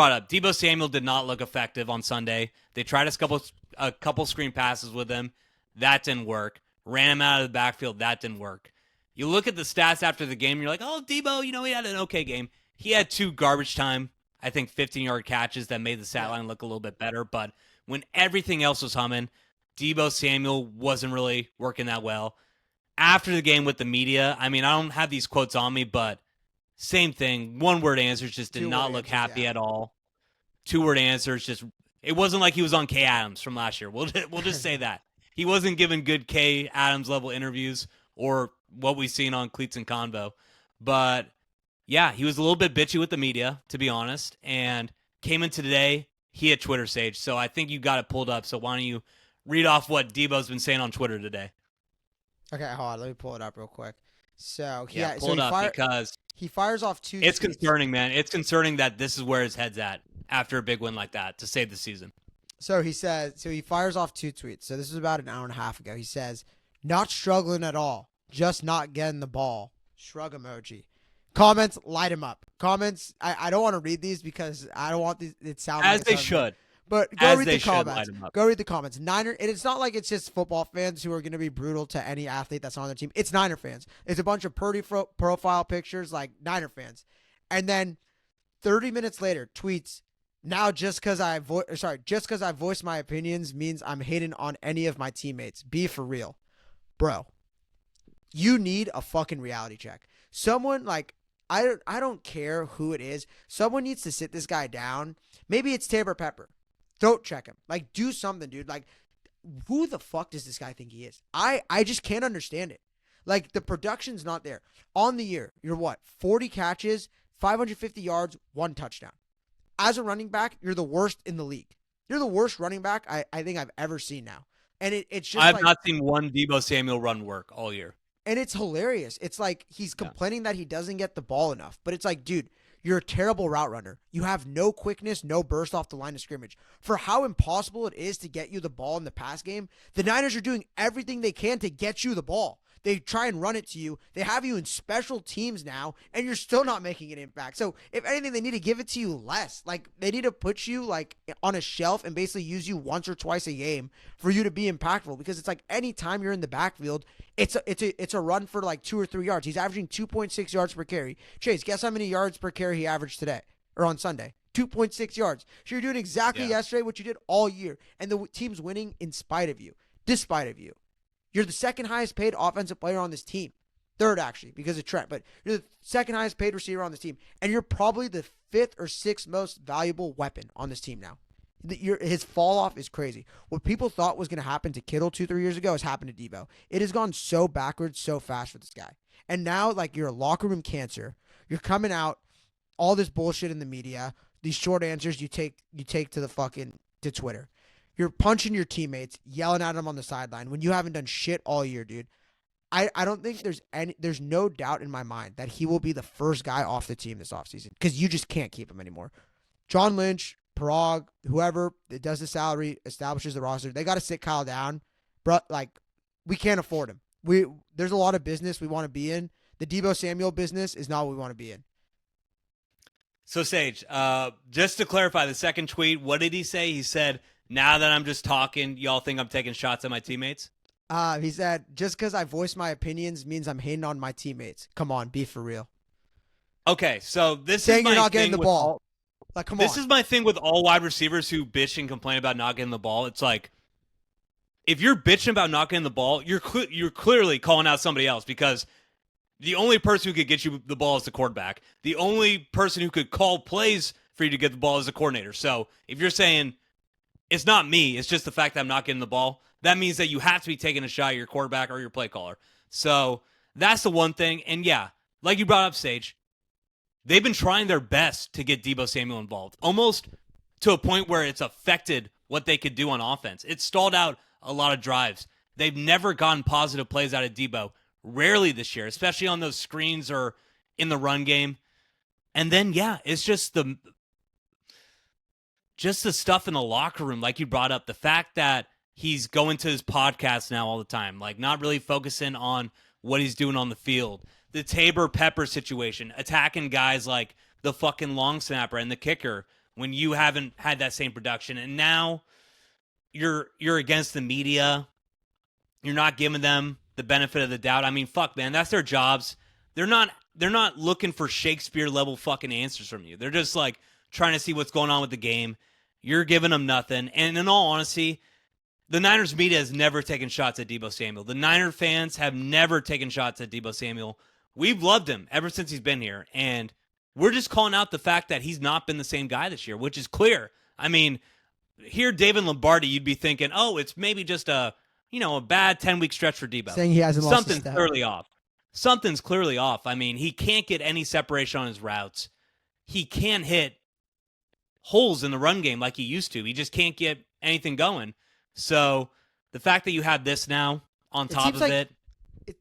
brought up, Deebo Samuel did not look effective on Sunday. They tried a couple screen passes with him. That didn't work. Ran him out of the backfield. That didn't work. You look at the stats after the game, you're like, oh, Deebo, he had an okay game. He had 2 garbage time, I think 15-yard catches that made the stat line look a little bit better. But when everything else was humming, Deebo Samuel wasn't really working that well. After the game with the media, I don't have these quotes on me, but same thing. One-word answers just did not look happy at all. 2-word answers just – it wasn't like he was on Kay Adams from last year. We'll just say that. He wasn't giving good Kay Adams-level interviews or what we've seen on Cleats and Convo. But, yeah, he was a little bit bitchy with the media, to be honest, and came in today. He had Twitter Sage, so I think you got it pulled up. So why don't you read off what Deebo's been saying on Twitter today? Okay, hold on. Let me pull it up real quick. So pull it up because he fires off 2 It's tweets. concerning, man. It's concerning that this is where his head's at after a big win like that to save the season. So he fires off 2 tweets. So this was about an hour and a half ago. He says, "Not struggling at all, just not getting the ball." Shrug emoji. Comments, light him up. Comments, I don't want to read these because I don't want these. It sounds as like they should. But go As read they the should comments. light 'em up. Go read the comments. And it's not like it's just football fans who are going to be brutal to any athlete that's on their team. It's Niner fans. It's a bunch of Purdy profile pictures like Niner fans. And then 30 minutes later, tweets, "Now just because I voiced my opinions means I'm hating on any of my teammates. Be for real." Bro, you need a fucking reality check. Someone I don't care who it is. Someone needs to sit this guy down. Maybe it's Tabor Pepper. Throat check him. Do something, dude. Who the fuck does this guy think he is? I just can't understand it. The production's not there. On the year, you're what? 40 catches, 550 yards, 1 touchdown. As a running back, you're the worst in the league. You're the worst running back I think I've ever seen now. And it's just I've not seen one Deebo Samuel run work all year. And it's hilarious. It's he's complaining that he doesn't get the ball enough. But it's dude, you're a terrible route runner. You have no quickness, no burst off the line of scrimmage. For how impossible it is to get you the ball in the pass game, the Niners are doing everything they can to get you the ball. They try and run it to you. They have you in special teams now, and you're still not making an impact. So, if anything, they need to give it to you less. They need to put you, on a shelf and basically use you once or twice a game for you to be impactful. Because it's any time you're in the backfield, it's a run for 2 or 3 yards. He's averaging 2.6 yards per carry. Chase, guess how many yards per carry he averaged today or on Sunday? 2.6 yards. So you're doing exactly yesterday what you did all year, and the team's winning in spite of you, despite of you. You're the second highest paid offensive player on this team. Third, actually, because of Trent. But you're the second highest paid receiver on this team. And you're probably the 5th or 6th most valuable weapon on this team now. His fall off is crazy. What people thought was going to happen to Kittle 2-3 years ago has happened to Deebo. It has gone so backwards so fast for this guy. And now, you're a locker room cancer. You're coming out, all this bullshit in the media, these short answers you take to to Twitter. You're punching your teammates, yelling at them on the sideline when you haven't done shit all year, dude. I don't think there's no doubt in my mind that he will be the first guy off the team this offseason because you just can't keep him anymore. John Lynch, Parag, whoever that does the salary, establishes the roster, they got to sit Kyle down. But we can't afford him. There's a lot of business we want to be in. The Deebo Samuel business is not what we want to be in. So Sage, just to clarify the second tweet, what did he say? He said, "Now that I'm just talking, y'all think I'm taking shots at my teammates?" He said, "Just because I voice my opinions means I'm hating on my teammates. Come on, be for real." Okay, so this saying is my you're not getting thing the ball. Come on. This is my thing with all wide receivers who bitch and complain about not getting the ball. It's if you're bitching about not getting the ball, you're clearly calling out somebody else because the only person who could get you the ball is the quarterback. The only person who could call plays for you to get the ball is the coordinator. So if you're saying it's not me, it's just the fact that I'm not getting the ball, that means that you have to be taking a shot at your quarterback or your play caller. So that's the one thing. And yeah, like you brought up, Sage, they've been trying their best to get Deebo Samuel involved, almost to a point where it's affected what they could do on offense. It stalled out a lot of drives. They've never gotten positive plays out of Deebo. Rarely this year, especially on those screens or in the run game. And then, yeah, it's just the stuff in the locker room, like you brought up, the fact that he's going to his podcast now all the time, not really focusing on what he's doing on the field. The Tabor Pepper situation, attacking guys like the fucking long snapper and the kicker when you haven't had that same production. And now you're against the media. You're not giving them the benefit of the doubt. I mean, fuck, man, that's their jobs. They're not looking for Shakespeare level fucking answers from you. They're just like trying to see what's going on with the game. You're giving them nothing. And in all honesty, the Niners media has never taken shots at Deebo Samuel. The Niner fans have never taken shots at Deebo Samuel. We've loved him ever since he's been here. And we're just calling out the fact that he's not been the same guy this year, which is clear. I mean, here, David Lombardi, you'd be thinking, oh, it's maybe just a bad 10-week stretch for Deebo. Saying he hasn't lost a Something's step. clearly off. Something's clearly off. I mean, he can't get any separation on his routes. He can't hit holes in the run game like he used to. He just can't get anything going. So the fact that you have this now on top of it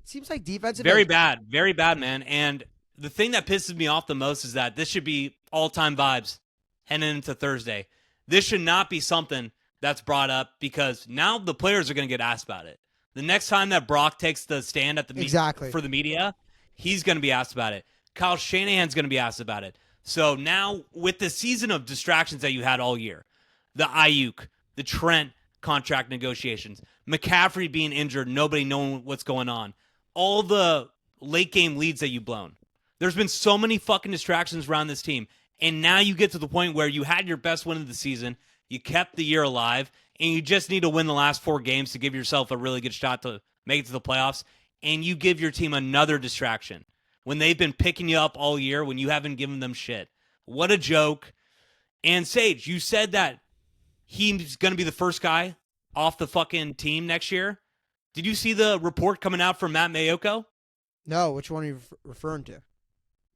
seems like defensive. very bad, man. And the thing that pisses me off the most is that this should be all-time vibes heading into Thursday. This should not be something that's brought up because now the players are going to get asked about it. The next time that Brock takes the stand at the for the media, he's going to be asked about it. Kyle Shanahan's going to be asked about it. So now with the season of distractions that you had all year, the Ayuk, the Trent contract negotiations, McCaffrey being injured, nobody knowing what's going on, all the late game leads that you've blown. There's been so many fucking distractions around this team. And now you get to the point where you had your best win of the season, you kept the year alive, and you just need to win the last 4 games to give yourself a really good shot to make it to the playoffs, and you give your team another distraction when they've been picking you up all year when you haven't given them shit. What a joke. And Sage, you said that he's going to be the first guy off the fucking team next year. Did you see the report coming out from Matt Mayoko? No, which one are you referring to?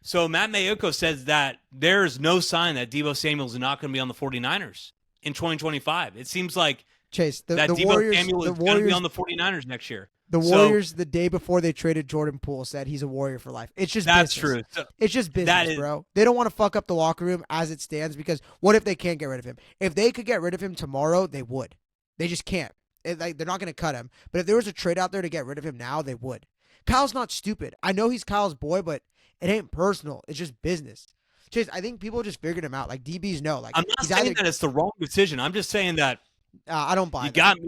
So Matt Mayoko says that there's no sign that Deebo Samuel is not going to be on the 49ers in 2025. It seems like Chase, that the Deebo Warriors, Samuel is going to be on the 49ers next year. The Warriors, the day before they traded Jordan Poole, said he's a Warrior for life. It's just that's business. true. So it's just business, bro. They don't want to fuck up the locker room as it stands because what if they can't get rid of him? If they could get rid of him tomorrow, they would. They just can't. They're not going to cut him. But if there was a trade out there to get rid of him now, they would. Kyle's not stupid. I know he's Kyle's boy, but it ain't personal. It's just business. Chase, I think people just figured him out. Like DBs know. Like I'm not saying that it's the wrong decision. I'm just saying that I don't buy. You got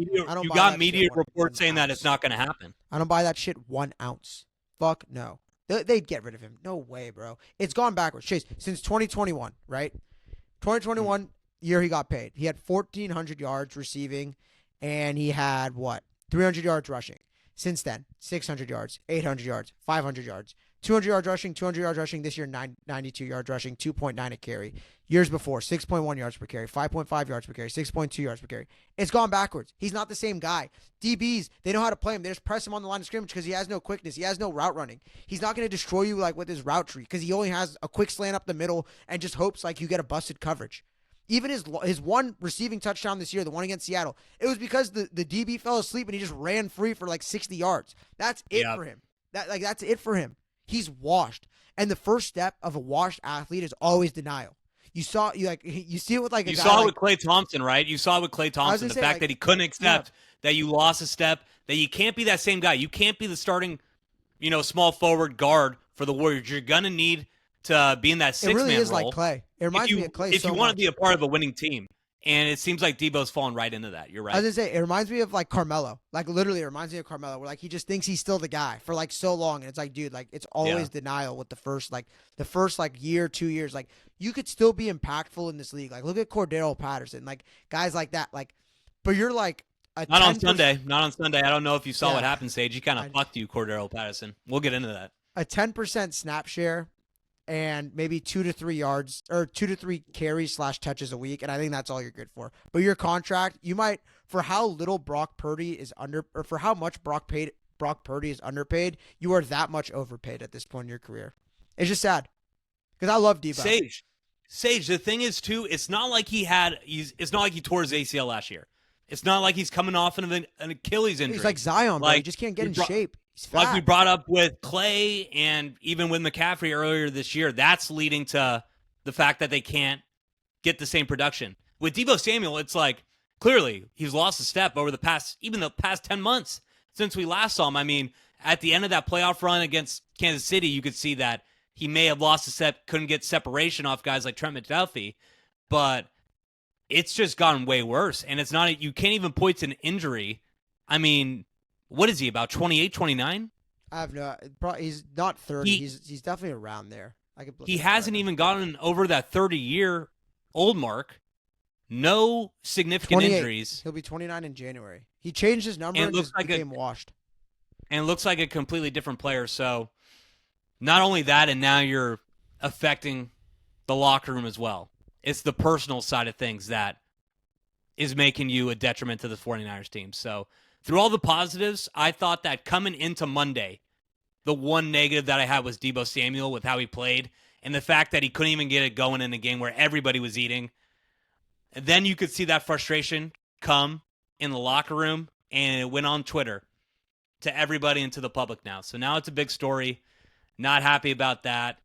media reports saying that it's not going to happen. I don't buy that shit 1 ounce. Fuck no. They'd get rid of him. No way, bro. It's gone backwards. Chase, since 2021, right? 2021 year he got paid. He had 1,400 yards receiving, and he had 300 yards rushing. Since then, 600 yards, 800 yards, 500 yards, 200 yards rushing, 200 yards rushing. This year, 92 yards rushing, 2.9 a carry. Years before, 6.1 yards per carry, 5.5 yards per carry, 6.2 yards per carry. It's gone backwards. He's not the same guy. DBs, they know how to play him. They just press him on the line of scrimmage because he has no quickness. He has no route running. He's not going to destroy you like with his route tree because he only has a quick slant up the middle and just hopes like you get a busted coverage. Even his one receiving touchdown this year, the one against Seattle, it was because the DB fell asleep and he just ran free for like 60 yards. That's it for him. That's it for him. He's washed. And the first step of a washed athlete is always denial. You see it with like a you guy saw it like, with Klay Thompson, right? You saw it with Klay Thompson, the fact that he couldn't accept that you lost a step, that you can't be that same guy. You can't be the starting, small forward guard for the Warriors. You're gonna need to be in that 6-man role. It really is like Klay. It reminds me of Klay. If you want to be a part of a winning team. And it seems like Deebo's falling right into that. You're right. I was going to say, it reminds me of like Carmelo. Like literally it reminds me of Carmelo where like he just thinks he's still the guy for like so long. And it's like, dude, like it's always denial with the first year, 2 years. Like you could still be impactful in this league. Like look at Cordero Patterson, like guys like that. Like, but you're like not on Sunday. Not on Sunday. I don't know if you saw what happened, Sage. He kind of fucked you, Cordero Patterson. We'll get into that. A 10% snap share and maybe 2 to 3 yards or 2 to 3 carries / touches a week. And I think that's all you're good for. But your contract, you might, for how little Brock Purdy is or for how much Brock Purdy is underpaid, you are that much overpaid at this point in your career. It's just sad because I love Deebo. Sage, the thing is too, it's not like it's not like he tore his ACL last year. It's not like he's coming off of an Achilles injury. He's like Zion, bro. He just can't get in shape. He's fat. Like we brought up with Klay and even with McCaffrey earlier this year, that's leading to the fact that they can't get the same production. With Deebo Samuel, it's like clearly he's lost a step over the past 10 months since we last saw him. I mean, at the end of that playoff run against Kansas City, you could see that he may have lost a step, couldn't get separation off guys like Trent McDuffie. but it's just gotten way worse. And it's not, you can't even point to an injury. I mean, what is he, about 28, 29? I have no. He's not 30. He He's definitely around there. I could look he it up right hasn't now. even gotten over that 30-year-old mark. No significant 28. injuries. He'll be 29 in January. He changed his number And it and looks just like became washed. and looks like a completely different player. So not only that, and now you're affecting the locker room as well. It's the personal side of things that is making you a detriment to the 49ers team. So through all the positives, I thought that coming into Monday, the one negative that I had was Deebo Samuel with how he played and the fact that he couldn't even get it going in a game where everybody was eating. And then you could see that frustration come in the locker room, and it went on Twitter to everybody and to the public now. So now it's a big story. Not happy about that.